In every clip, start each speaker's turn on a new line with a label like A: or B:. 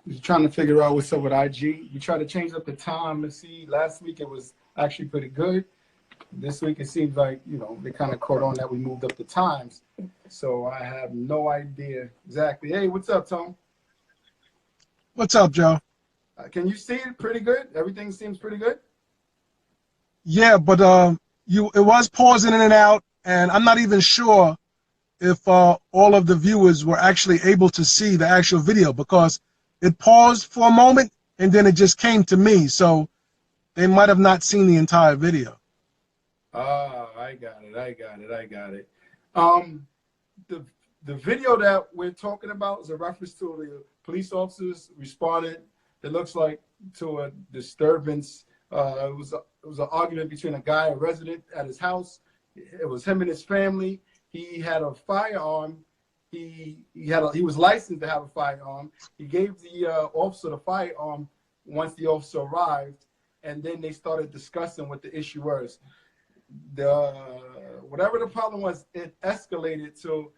A: We're trying to figure out what's up with IG. We tried to change up the time and see. Last week it was actually pretty good. This week it seems like, they kind of caught on that we moved up the times. So I have no idea exactly. Hey, what's up, Tom?
B: What's up, Joe?
A: Can you see it pretty good? Everything seems pretty good?
B: Yeah, but it was pausing in and out, and I'm not even sure if all of the viewers were actually able to see the actual video because it paused for a moment and then it just came to me, so they might have not seen the entire video.
A: Oh, I got it. Um, the video that we're talking about is a reference to the police officers responded. It looks like to a disturbance. It was an argument between a resident at his house. It was him and his family. He had a firearm. He was licensed to have a firearm. He gave the officer the firearm once the officer arrived, and then they started discussing what the issue was. Whatever the problem was, it escalated to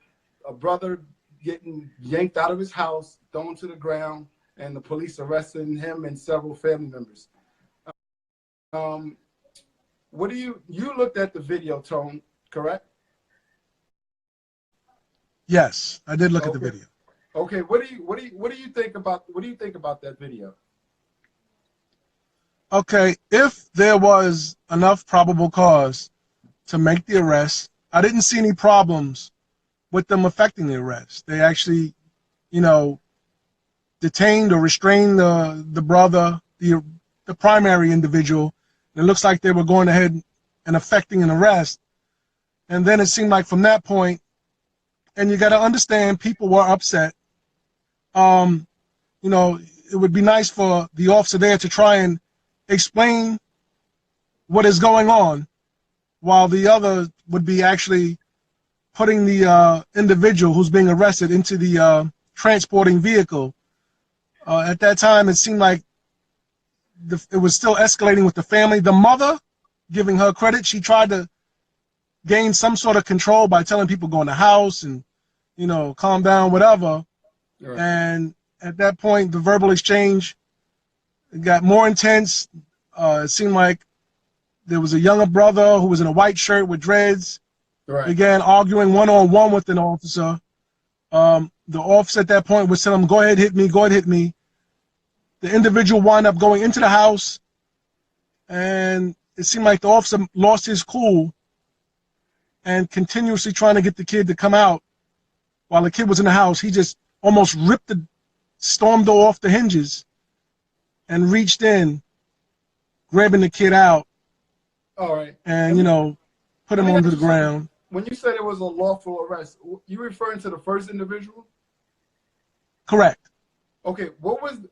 A: a brother getting yanked out of his house, thrown to the ground, and the police arresting him and several family members. What do you looked at the video, Tone, correct?
B: Yes, I did look at the video.
A: Okay, what do you think about that video?
B: Okay, if there was enough probable cause to make the arrest, I didn't see any problems with them affecting the arrest. They actually, detained or restrained the brother, the primary individual. It looks like they were going ahead and effecting an arrest. And then it seemed like from that point, and you got to understand, people were upset. It would be nice for the officer there to try and explain what is going on, while the other would be actually putting the individual who's being arrested into the transporting vehicle. At that time, it seemed like it was still escalating with the family. The mother, giving her credit, she tried to gain some sort of control by telling people go in the house and, calm down, whatever. Right. And at that point, the verbal exchange got more intense. It seemed like there was a younger brother who was in a white shirt with dreads, right, began arguing one-on-one with an officer. The officer at that point was telling him, go ahead, hit me, go ahead, hit me. The individual wound up going into the house, and it seemed like the officer lost his cool and continuously trying to get the kid to come out. While the kid was in the house, he just almost ripped the storm door off the hinges and reached in, grabbing the kid out.
A: All right.
B: And, put him onto the ground.
A: When you said it was a lawful arrest, you referring to the first individual?
B: Correct.
A: Okay,
B: provided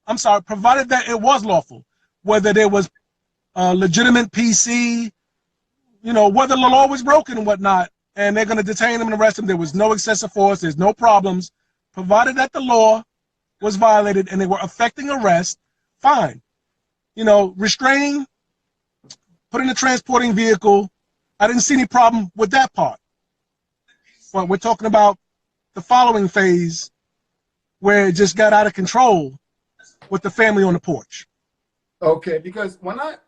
B: that it was lawful, whether there was a legitimate PC, whether the law was broken and whatnot, and they're going to detain him and arrest him. There was no excessive force. There's no problems. Provided that the law was violated and they were affecting arrest, fine. Restraining, put in a transporting vehicle, I didn't see any problem with that part. But we're talking about the following phase where it just got out of control with the family on the porch.
A: Okay, because when I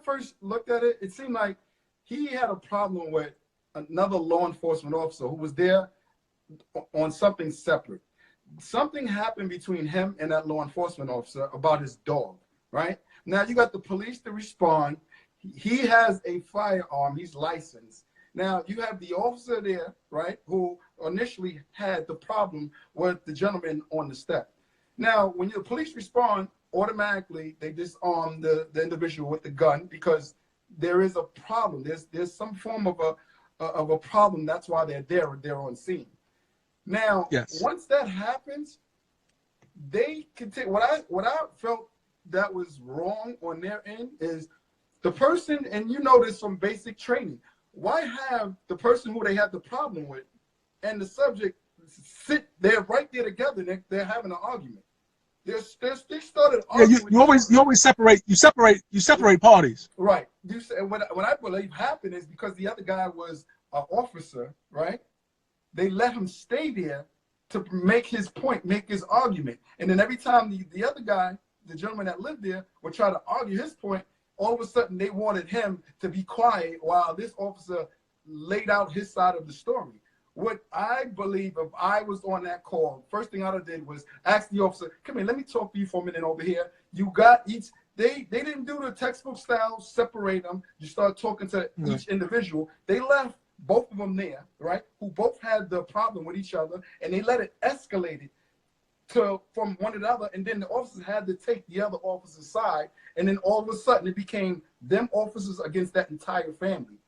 A: first looked at it, it seemed like he had a problem with another law enforcement officer who was there on something separate. Something happened between him and that law enforcement officer about his dog, right? Now you got the police to respond. He has a firearm. He's licensed. Now you have the officer there, right, who initially had the problem with the gentleman on the step. Now, when the police respond, automatically they disarm the individual with the gun because there is a problem. There's some form of a problem. That's why they're on scene. Now, yes, once that happens, they can take what I felt that was wrong on their end is the person, and there's some basic training. Why have the person who they have the problem with and the subject sit there right there together and they're having an argument? They started arguing.
B: Yeah, you always separate parties.
A: Right. What I believe happened is because the other guy was an officer, right? They let him stay there to make his point, make his argument. And then every time the other guy, the gentleman that lived there, would try to argue his point, all of a sudden they wanted him to be quiet while this officer laid out his side of the story. What I believe, if I was on that call, first thing I did was ask the officer, come here, let me talk to you for a minute over here. You got each, they didn't do the textbook style, separate them. You start talking to each individual. They left both of them there, right, who both had the problem with each other, and they let it escalate it from one another, and then the officers had to take the other officer's side, and then all of a sudden it became them officers against that entire family.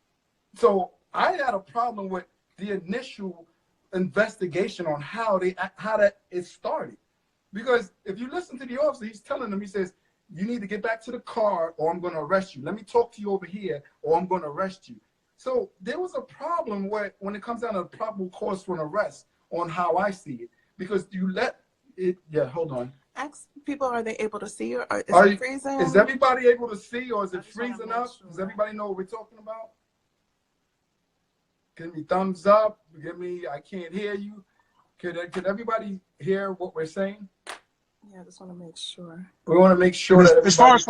A: So I had a problem with the initial investigation on how that it started, because if you listen to the officer, he's telling them, he says, you need to get back to the car or I'm going to arrest you. Let me talk to you over here or I'm going to arrest you. So there was a problem when it comes down to the probable cause for an arrest on how I see it, because you let it. Yeah, hold on.
C: Ask people, are they able to see, or is it freezing?
A: Is everybody able to see, or is it freezing up? Sure. Does everybody know what we're talking about? Give me thumbs up. Give me, I can't hear you. Could everybody hear what we're saying?
C: Yeah, I just want to make sure.
A: We want to make sure that
B: as far as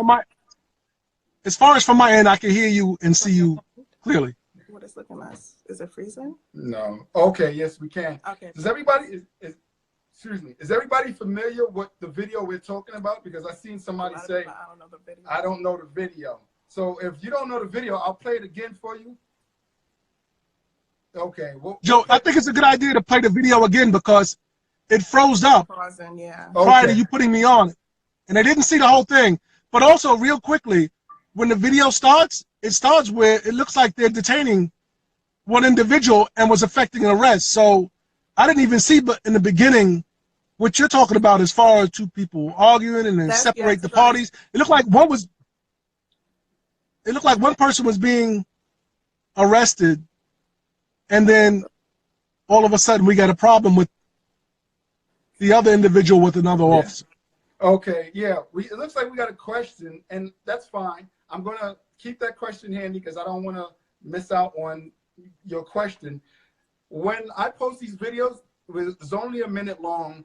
B: from my end, I can hear you and see you clearly.
C: What is looking like? Is it freezing?
A: No. Okay. Yes, we can.
C: Okay.
A: Does everybody excuse me? Is everybody familiar with the video we're talking about? Because I seen somebody say,
C: I don't know the video.
A: I don't know the video. So if you don't know the video, I'll play it again for you. Okay.
B: Joe, I think it's a good idea to play the video again because it froze up prior to you putting me on it. And I didn't see the whole thing. But also, real quickly, when the video starts, it starts where it looks like they're detaining one individual and was affecting an arrest. So I didn't even see but in the beginning what you're talking about as far as two people arguing and then separate the parties. It looked like one person was being arrested, and then all of a sudden we got a problem with the other individual with another officer.
A: Okay, yeah. It looks like we got a question, and that's fine. I'm going to keep that question handy because I don't want to miss out on your question. When I post these videos, it's only a minute long.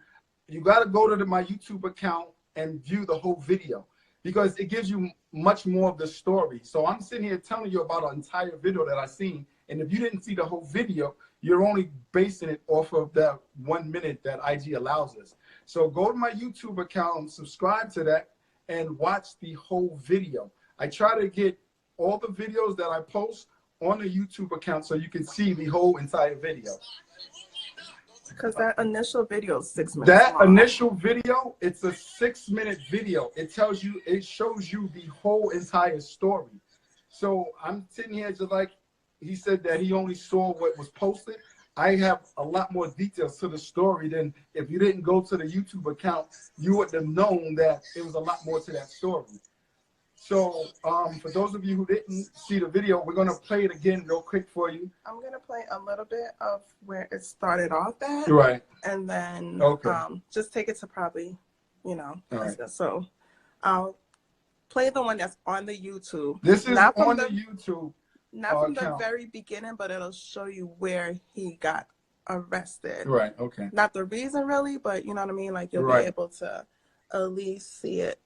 A: You got to go to my YouTube account and view the whole video because it gives you much more of the story. So I'm sitting here telling you about an entire video that I seen, and if you didn't see the whole video, you're only basing it off of that 1 minute that IG allows us. So go to my YouTube account, subscribe to that, and watch the whole video. I try to get all the videos that I post on the YouTube account so you can see the whole entire video.
C: Because that initial video is 6 minutes
A: That
C: long.
A: initial video, it's a 6-minute video. It shows you the whole entire story. So I'm sitting here just like he said that he only saw what was posted. I have a lot more details to the story than if you didn't go to the YouTube account, you would have known that it was a lot more to that story. So for those of you who didn't see the video, we're going to play it again real quick for you.
C: I'm going to play a little bit of where it started off at.
A: Right.
C: And then just take it to probably,
A: right.
C: So I'll play the one that's on the YouTube.
A: This is not on the YouTube.
C: Not from the very beginning, but it'll show you where he got arrested.
A: Right, okay.
C: Not the reason really, but you know what I mean? Like you'll be able to at least see it.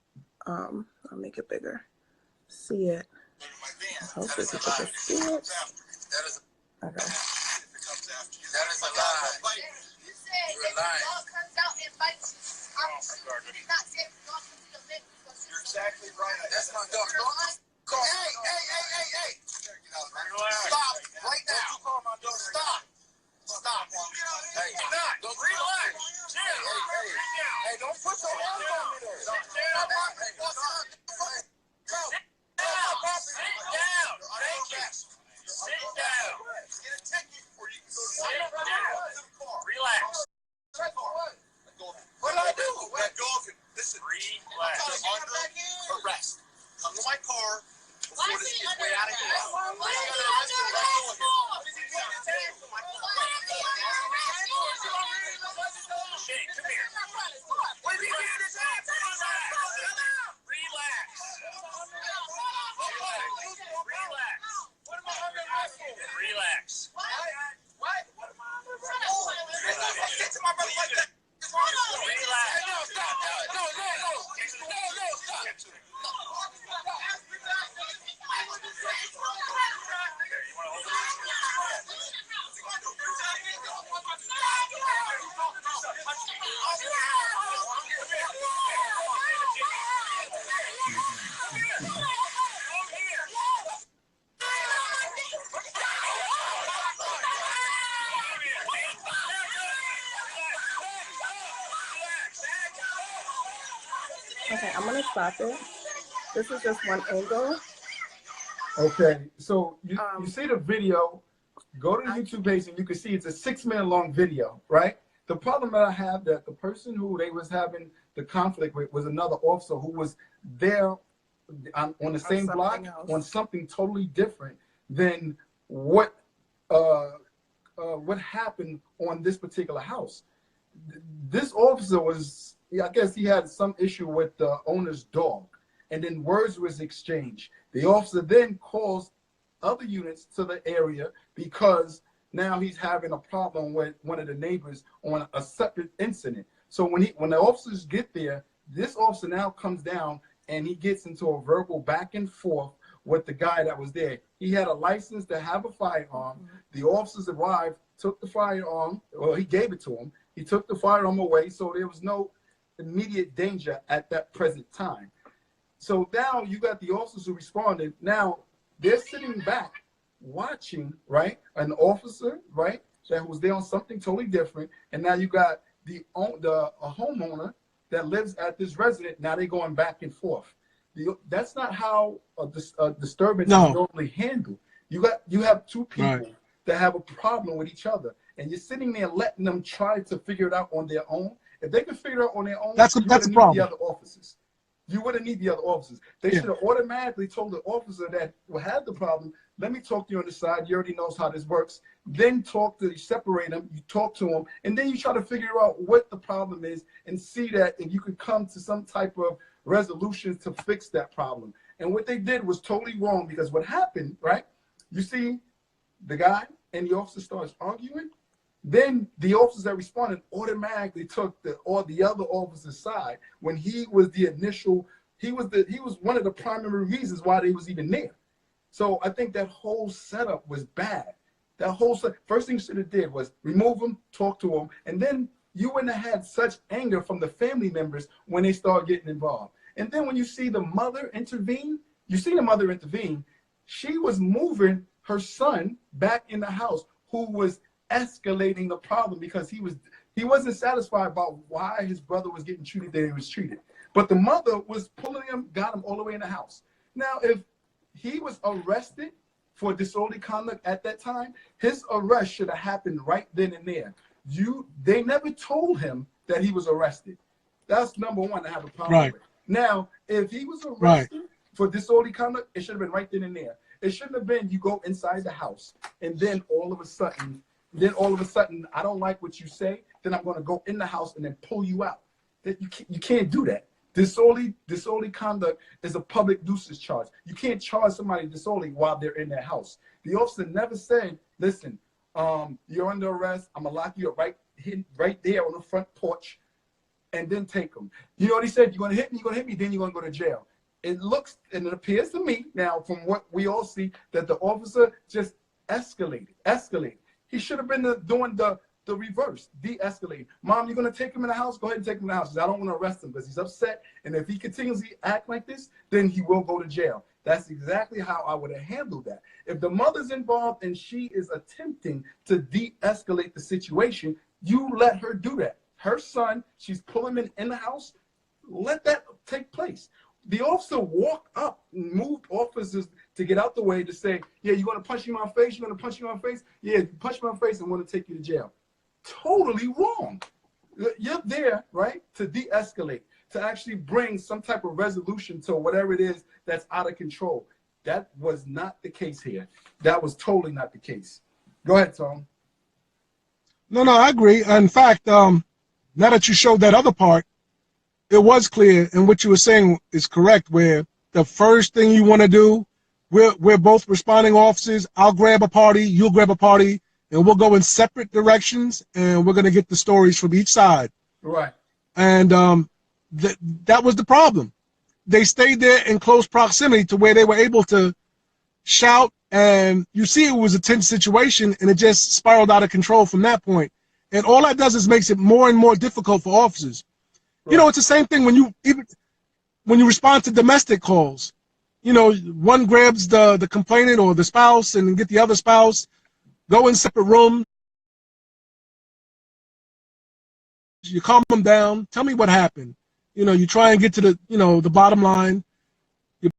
C: I'll make it bigger. See it. Hopefully people can see it. Okay.
D: That is a lie. You said if the dog comes out and bites you, it's not safe to dog to the lip. You're exactly right. That's not dog. Hey. Stop right now. Stop. Hey, don't relax. Hey, don't put your hands on me there. Sit down. Get a ticket before you can go to the car. Relax. What did I do? Let go of him. Listen. Relax. I'm under arrest. Come to my car. Before this gets way out of here. Shane, come here. What are you here to say? Relax. Relax. What am I under arrest for? Relax. Get to my brother like that.
C: Okay, I'm gonna stop it. This is just one angle.
A: Okay, so you see the video. Go to the YouTube page and you can see it's a 6-minute long video, right? The problem that I have that the person who they was having the conflict with was another officer who was there on the same block on something totally different than what happened on this particular house. This officer was, I guess he had some issue with the owner's dog, and then words was exchanged. The officer then calls other units to the area because now he's having a problem with one of the neighbors on a separate incident. So when the officers get there, this officer now comes down and he gets into a verbal back and forth with the guy that was there. He had a license to have a firearm. The officers arrived, took the firearm, well, he gave it to him. He took the firearm away, so there was no immediate danger at that present time. So now you got the officers who responded. Now they're sitting back watching, right? An officer, right, that was there on something totally different. And now you got a homeowner that lives at this resident. Now they're going back and forth. That's not how a disturbance is normally handled. You have two people that have a problem with each other, and you're sitting there letting them try to figure it out on their own. If they can figure it out on their own,
B: that's a problem.
A: The other officers. You wouldn't need the other officers. They should have automatically told the officer that had the problem, let me talk to you on the side. You already knows how this works. Then separate them, you talk to them, and then you try to figure out what the problem is and see that if you could come to some type of resolution to fix that problem. And what they did was totally wrong, because what happened, right? You see the guy and the officer starts arguing. Then the officers that responded automatically took the other officer's side when he was the initial. He was one of the primary reasons why they was even there. So I think that whole setup was bad. That whole first thing you should have did was remove him, talk to him, and then you wouldn't have had such anger from the family members when they start getting involved. And then when you see the mother intervene, she was moving her son back in the house, who was escalating the problem because he wasn't satisfied about why his brother was getting treated the way he was treated. But the mother was pulling him, got him all the way in the house. Now, if he was arrested for disorderly conduct at that time, his arrest should have happened right then and there. They never told him that he was arrested. That's number one to have a problem with. Now, if he was arrested for disorderly conduct, it should have been right then and there. It shouldn't have been you go inside the house and then all of a sudden, I don't like what you say, then I'm going to go in the house and then pull you out. You can't do that. Disorderly conduct is a public nuisance charge. You can't charge somebody disorderly while they're in their house. The officer never said, listen, you're under arrest. I'm going to lock you up right there on the front porch and then take them. You know what he said? You're going to hit me, then you're going to go to jail. It looks and it appears to me now from what we all see that the officer just escalated. He should have been doing the reverse, de-escalate. Mom, you're going to take him in the house? Go ahead and take him in the house. I don't want to arrest him because he's upset. And if he continuously act like this, then he will go to jail. That's exactly how I would have handled that. If the mother's involved and she is attempting to de-escalate the situation, you let her do that. Her son, she's pulling him in the house. Let that take place. The officer walked up, moved officers to get out the way to say, yeah, you're going to punch me in my face? You're going to punch me in my face? Yeah, you punch me in my face and want to take you to jail. Totally wrong. You're there, right, to de-escalate, to actually bring some type of resolution to whatever it is that's out of control. That was not the case here. That was totally not the case. Go ahead, Tom.
B: No, I agree. In fact, now that you showed that other part, it was clear, and what you were saying is correct, where the first thing you want to do, we're both responding officers. I'll grab a party, you'll grab a party, and we'll go in separate directions, and we're going to get the stories from each side.
A: Right.
B: And that was the problem. They stayed there in close proximity to where they were able to shout, and you see it was a tense situation, and it just spiraled out of control from that point. And all that does is makes it more and more difficult for officers. Right. You know, it's the same thing when you respond to domestic calls. You know, one grabs the complainant or the spouse and get the other spouse, go in separate rooms. You calm them down. Tell me what happened. You try and get to the bottom line. You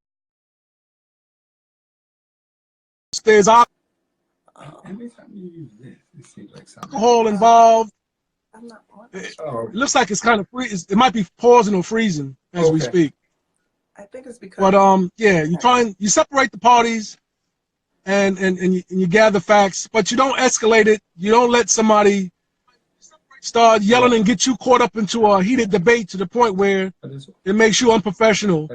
B: there's
A: Every time you use this, it seems like something.
B: alcohol involved.
C: I'm not on
B: It,
A: Oh,
B: it looks like it's kind of it might be pausing or freezing as we speak.
C: I think it's because.
B: But yeah, you separate the parties, and you gather facts, but you don't escalate it. You don't let somebody start yelling and get you caught up into a heated debate to the point where it makes you unprofessional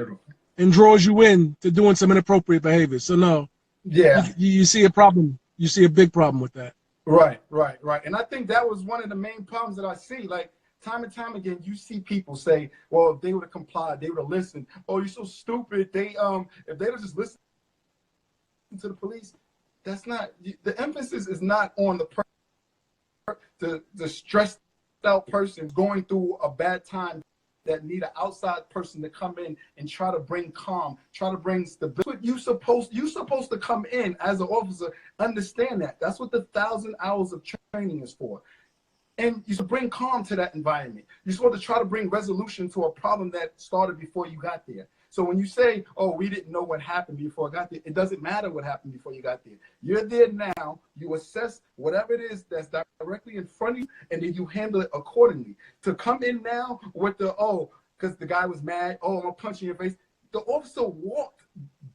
B: and draws you in to doing some inappropriate behavior. So no,
A: yeah,
B: you see a problem. You see a big problem with that.
A: right. And I think that was one of the main problems that I see. Like time and time again, you see people say, "Well, if they would have complied, they would have listened." Oh, you're so stupid. If they would just listen to the police, that's not the emphasis is not on the stressed out person going through a bad time that need an outside person to come in and try to bring calm, try to bring stability. You're supposed to come in as an officer, understand that. That's what the 1,000 hours of training is for. And you should bring calm to that environment. You're supposed to try to bring resolution to a problem that started before you got there. So when you say, oh, we didn't know what happened before I got there, it doesn't matter what happened before you got there. You're there now. You assess whatever it is that's directly in front of you, and then you handle it accordingly. To come in now with because the guy was mad, I'm going to punch you in your face. The officer walked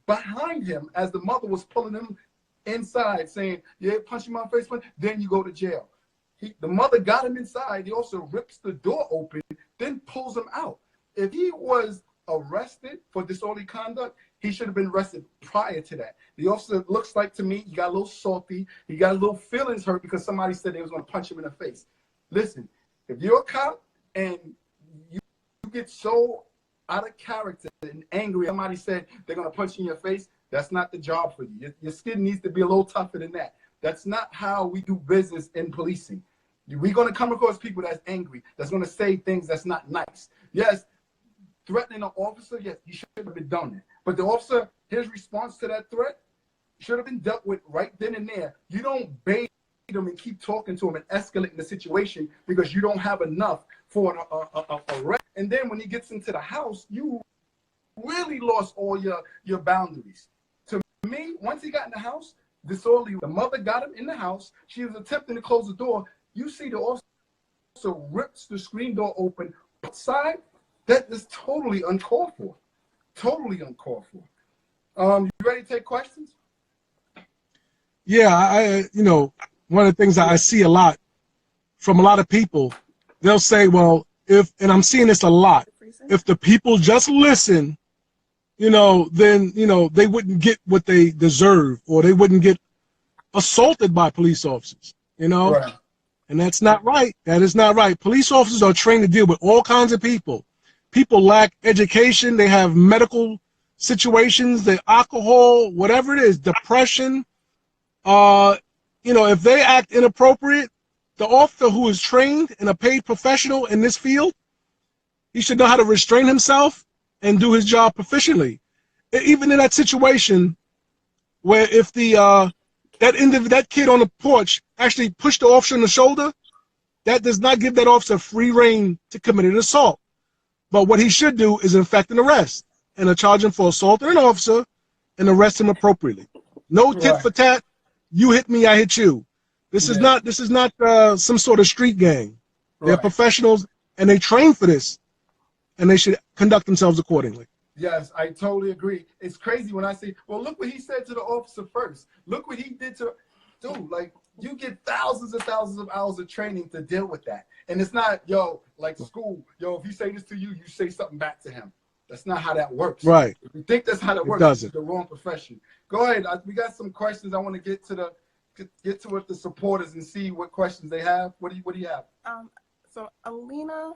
A: behind him as the mother was pulling him inside saying, yeah, punch him in my face, then you go to jail. The mother got him inside. The officer rips the door open, then pulls him out. If he was arrested for disorderly conduct, he should have been arrested prior to that. The officer looks like to me, he got a little salty. He got a little feelings hurt because somebody said they was going to punch him in the face. Listen, if you're a cop and you get so out of character and angry, somebody said they're going to punch you in your face, that's not the job for you. Your skin needs to be a little tougher than that. That's not how we do business in policing. We're going to come across people that's angry, that's going to say things that's not nice. Yes, threatening an officer, yes, he should have been done it. But the officer, his response to that threat should have been dealt with right then and there. You don't bait him and keep talking to him and escalating the situation because you don't have enough for an arrest. And then when he gets into the house, you really lost all your boundaries. To me, once he got in the house, disorderly, the mother got him in the house. She was attempting to close the door. You see the officer rips the screen door open outside. That is totally uncalled for. Totally uncalled for. You ready to take questions?
B: Yeah, I one of the things I see a lot from a lot of people, they'll say, well, and I'm seeing this a lot, if the people just listen, then, they wouldn't get what they deserve, or they wouldn't get assaulted by police officers,
A: Right.
B: And that's not right. That is not right. Police officers are trained to deal with all kinds of people. People lack education. They have medical situations, the alcohol, whatever it is, depression. If they act inappropriate, the officer who is trained and a paid professional in this field, he should know how to restrain himself and do his job proficiently. Even in that situation where if that kid on the porch actually pushed the officer in the shoulder, that does not give that officer free rein to commit an assault. But what he should do is effect an arrest and charge him for assaulting an officer and arrest him appropriately. No tit for tat. You hit me, I hit you. This is not some sort of street gang. They're professionals and they train for this, and they should conduct themselves accordingly.
A: Yes, I totally agree. It's crazy when I say, well, look what he said to the officer first. Look what he did to, dude, like, you get thousands and thousands of hours of training to deal with that. And it's not, like school, if he say this to you, you say something back to him. That's not how that works.
B: Right.
A: If you think that's how that works, it's the wrong profession. Go ahead. We got some questions. I want to get to with the supporters and see what questions they have. What do you have?
C: So Alina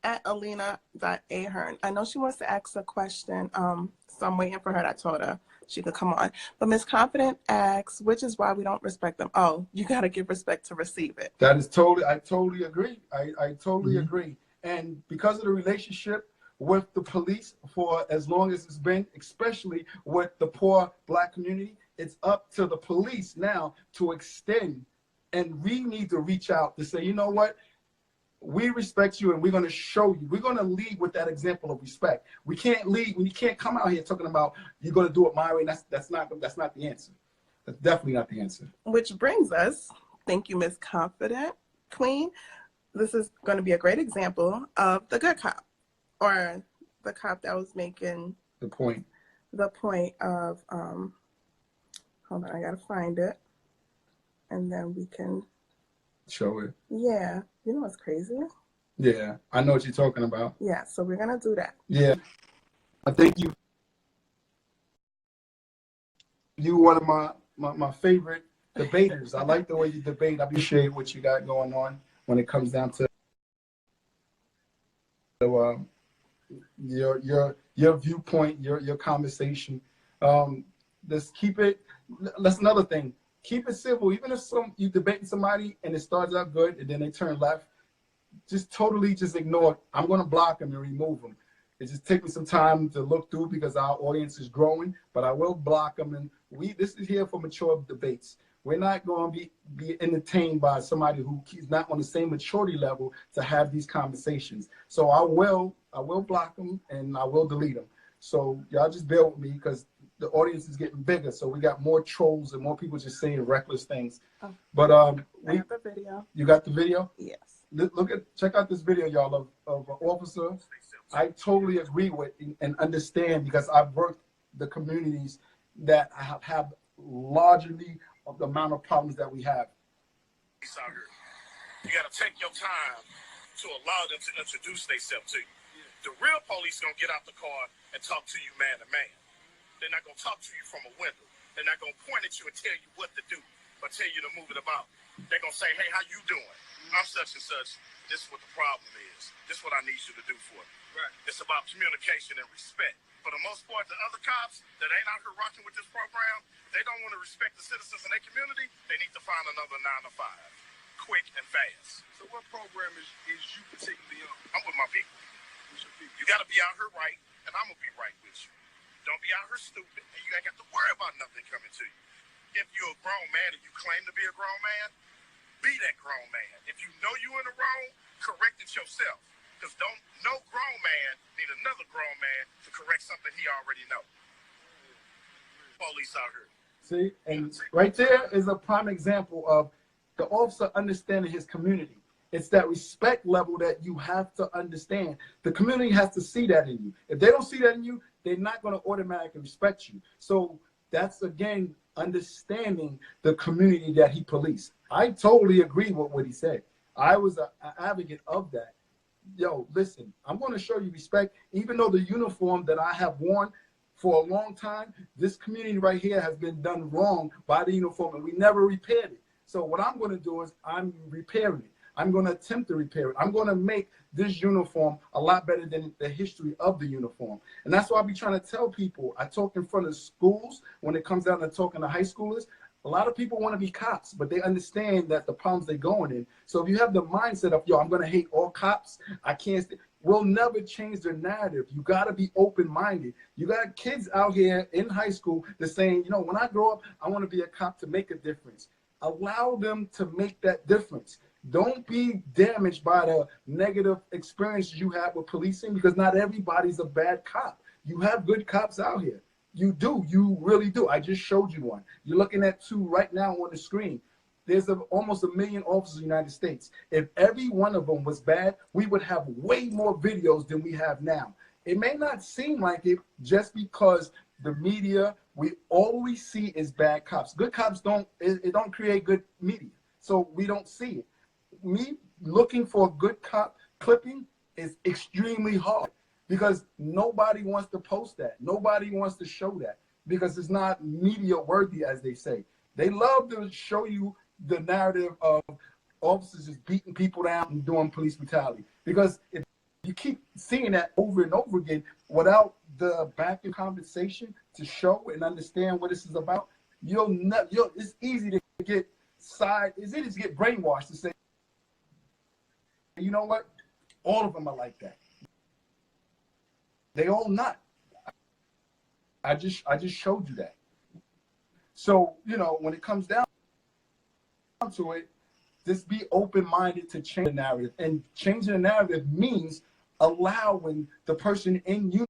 C: at Alina.Ahern. I know she wants to ask a question. So I'm waiting for her. I told her she could come on. But Ms. Confident asks, which is why we don't respect them. Oh, you got to give respect to receive it.
A: That is I totally agree. I totally agree. And because of the relationship with the police for as long as it's been, especially with the poor Black community, it's up to the police now to extend, and we need to reach out to say, you know what? we respect you and we're going to show you. We're going to lead with that example of respect. We can't lead when you can't come out here talking about you're going to do it my way. That's not the answer. That's definitely not the answer.
C: Which brings us, thank you, Miss Confident Queen. This is going to be a great example of the good cop, or the cop that was making
A: the point
C: of, hold on, I got to find it. And then we can
A: show it.
C: Yeah. You know what's crazy?
A: Yeah, I know what you're talking about.
C: Yeah, so we're going to do that.
A: Yeah. I think you one of my favorite debaters. I like the way you debate. I appreciate what you got going on when it comes down to your viewpoint, your conversation. Let's keep it. That's another thing. Keep it civil. Even if you debating somebody and it starts out good and then they turn left, just totally ignore it. I'm going to block them and remove them. It just takes me some time to look through because our audience is growing, but I will block them. And this is here for mature debates. We're not going to be entertained by somebody who is not on the same maturity level to have these conversations. So I will block them and I will delete them. So y'all just bear with me because the audience is getting bigger. So we got more trolls and more people just saying reckless things.
C: Oh,
A: but
C: I got the video.
A: You got the video?
C: Yes.
A: Check out this video, y'all, of an officer I totally agree with and understand because I've worked the communities that have largely of the amount of problems that we have.
D: You got to take your time to allow them to introduce themselves to you. The real police gonna get out the car and talk to you man to man. They're not gonna talk to you from a window. They're not gonna point at you and tell you what to do or tell you to move it about. They're gonna say, hey, how you doing? I'm such and such. This is what the problem is. This is what I need you to do for me. Right. It's about communication and respect. For the most part, the other cops that ain't out here rocking with this program, they don't want to respect the citizens in their community. They need to find another 9 to 5, quick and fast. So what program is you particularly on? I'm with my people. You got to be out here right, and I'm going to be right with you. Don't be out here stupid, and you ain't got to worry about nothing coming to you. If you're a grown man and you claim to be a grown man, be that grown man. If you know you're in the wrong, correct it yourself. Because no grown man need another grown man to correct something he already know. Police out here.
A: See, and right there is a prime example of the officer understanding his community. It's that respect level that you have to understand. The community has to see that in you. If they don't see that in you, they're not going to automatically respect you. So that's, again, understanding the community that he policed. I totally agree with what he said. I was an advocate of that. Yo, listen, I'm going to show you respect, even though the uniform that I have worn for a long time, this community right here has been done wrong by the uniform, and we never repaired it. So what I'm going to do is I'm repairing it. I'm going to attempt to repair it. I'm going to make this uniform a lot better than the history of the uniform. And that's why I be trying to tell people. I talk in front of schools when it comes down to talking to high schoolers. A lot of people want to be cops, but they understand that the problems they're going in. So if you have the mindset of, yo, I'm going to hate all cops, I can't we'll never change the narrative. You got to be open-minded. You got kids out here in high school that's saying, you know, when I grow up, I want to be a cop to make a difference. Allow them to make that difference. Don't be damaged by the negative experiences you have with policing because not everybody's a bad cop. You have good cops out here. You do. You really do. I just showed you one. You're looking at 2 right now on the screen. There's almost 1 million officers in the United States. If every one of them was bad, we would have way more videos than we have now. It may not seem like it just because the media, we always see is bad cops. Good cops don't create good media. So we don't see it. Me looking for a good cop clipping is extremely hard because nobody wants to post that. Nobody wants to show that because it's not media worthy, as they say. They love to show you the narrative of officers just beating people down and doing police brutality. Because if you keep seeing that over and over again without the backing conversation to show and understand what this is about, it's easy to get brainwashed to say, you know what? All of them are like that. They all not. I just showed you that. So, you know, when it comes down to it, just be open-minded to change the narrative. And changing the narrative means allowing the person in you